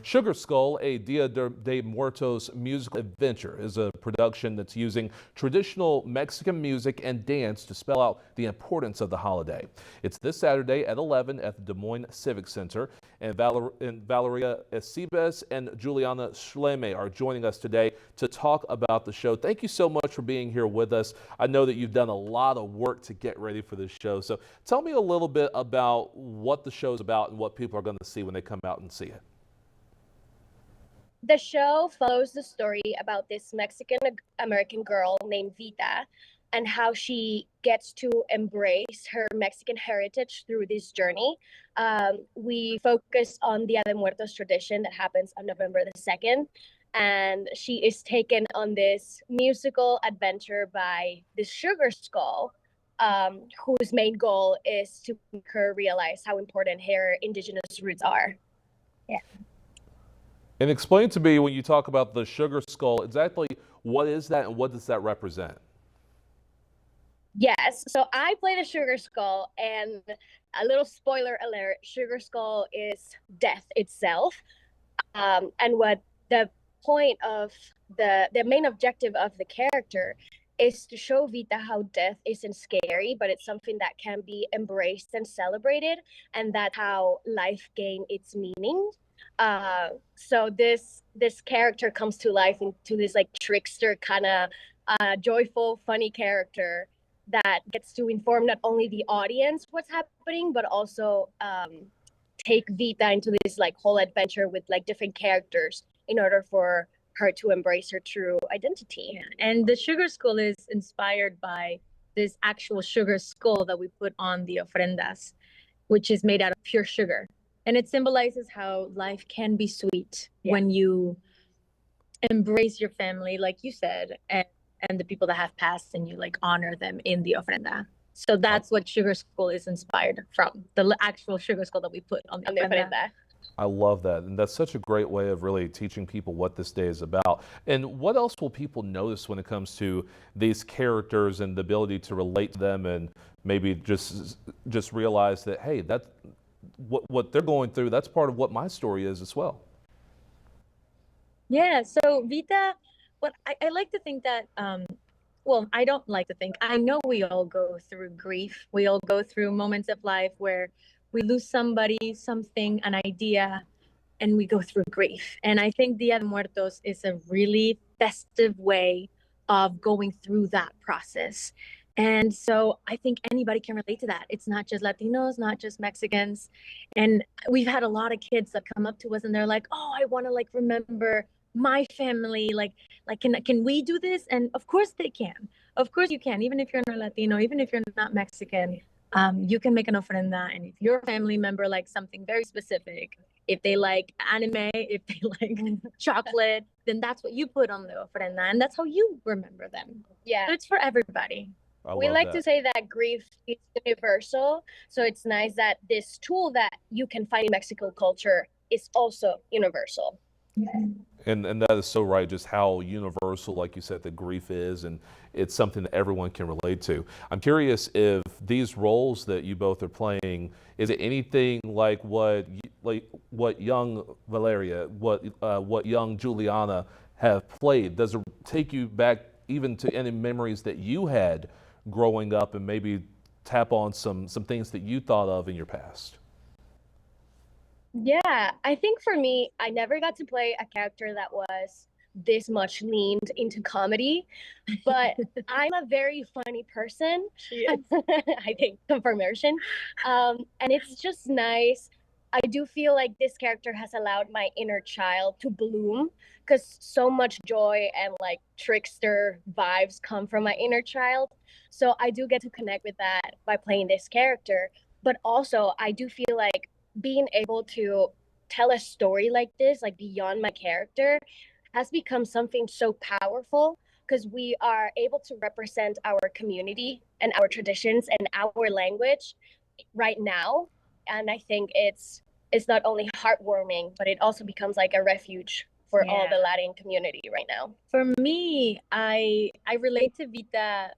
Sugar Skull, a Dia de Muertos musical adventure, is a production that's using traditional Mexican music and dance to spell out the importance of the holiday. It's this Saturday at 11 at the Des Moines Civic Center, and Valeria Escibes and Juliana Schleme are joining us today to talk about the show. Thank you so much for being here with us. I know that you've done a lot of work to get ready for this show, so tell me a little bit about what the show's about and what people are going to see when they come out and see it. The show follows the story about this Mexican-American girl named Vita and how she gets to embrace her Mexican heritage through this journey. We focus on Dia de Muertos tradition that happens on November the 2nd. And she is taken on this musical adventure by this sugar skull, whose main goal is to make her realize how important her indigenous roots are. Yeah. And explain to me, when you talk about the sugar skull, exactly what is that and what does that represent? Yes, so I play the sugar skull, and a little spoiler alert, sugar skull is death itself. And what the point of the main objective of the character is to show Vita how death isn't scary, but it's something that can be embraced and celebrated, and that's how life gained its meaning. So this character comes to life into this like trickster kind of joyful, funny character that gets to inform not only the audience what's happening, but also take Vita into this like whole adventure with like different characters in order for her to embrace her true identity. Yeah. And the sugar skull is inspired by this actual sugar skull that we put on the ofrendas, which is made out of pure sugar. And it symbolizes how life can be sweet when you embrace your family, like you said, and the people that have passed, and you like honor them in the ofrenda. So that's what sugar skull is inspired from, the actual sugar skull that we put on the ofrenda. I love that. And that's such a great way of really teaching people what this day is about. And what else will people notice when it comes to these characters and the ability to relate to them, and maybe just realize that, hey, that's what they're going through, that's part of what my story is as well. Yeah, so Vita, what I like to think that, well, I don't like to think, I know we all go through grief. We all go through moments of life where we lose somebody, something, an idea, and we go through grief. And I think Dia de Muertos is a really festive way of going through that process. And so I think anybody can relate to that. It's not just Latinos, not just Mexicans. And we've had a lot of kids that come up to us and they're like, oh, I want to like remember my family. Like can we do this? And of course they can. Of course you can. Even if you're not Latino, even if you're not Mexican, you can make an ofrenda. And if your family member likes something very specific, if they like anime, if they like chocolate, then that's what you put on the ofrenda. And that's how you remember them. Yeah. So it's for everybody. We like to say that grief is universal. So it's nice that this tool that you can find in Mexican culture is also universal. And that is so right, just how universal, like you said, the grief is, and it's something that everyone can relate to. I'm curious if these roles that you both are playing, is it anything like what young Valeria, what young Juliana have played? Does it take you back even to any memories that you had growing up, and maybe tap on some things that you thought of in your past? Yeah, I think for me, I never got to play a character that was this much leaned into comedy, but I'm a very funny person. I think confirmation. And it's just nice. I do feel like this character has allowed my inner child to bloom, because so much joy and like trickster vibes come from my inner child. So I do get to connect with that by playing this character. But also I do feel like being able to tell a story like this, like beyond my character, has become something so powerful, because we are able to represent our community and our traditions and our language right now. And I think it's not only heartwarming, but it also becomes like a refuge for all the Latin community right now. For me, I relate to Vita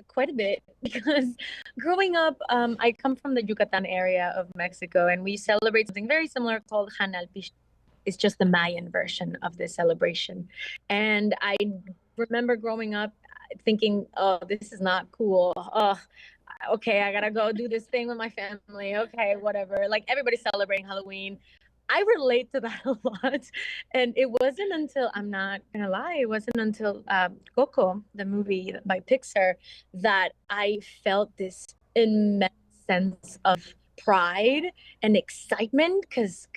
quite a bit, because growing up, I come from the Yucatan area of Mexico, and we celebrate something very similar called Hanal it's just the Mayan version of this celebration. And I remember growing up thinking, oh, this is not cool. Oh, okay, I gotta go do this thing with my family. Okay, whatever. Like everybody's celebrating Halloween. I relate to that a lot. And it wasn't until, I'm not gonna lie, it wasn't until Coco, the movie by Pixar, that I felt this immense sense of pride and excitement because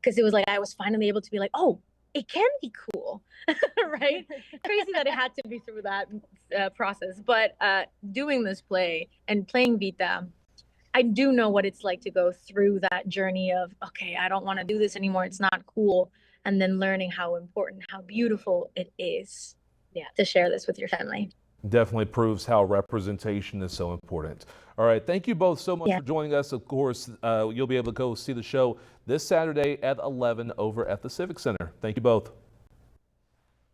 it was like I was finally able to be like, oh, it can be cool, right? Crazy that it had to be through that process. But doing this play and playing Vita, I do know what it's like to go through that journey of, okay, I don't want to do this anymore. It's not cool. And then learning how important, how beautiful it is, yeah, to share this with your family. Definitely proves how representation is so important. All right, thank you both so much for joining us. Of course, you'll be able to go see the show this Saturday at 11 over at the Civic Center. Thank you both.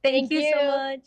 Thank you so much.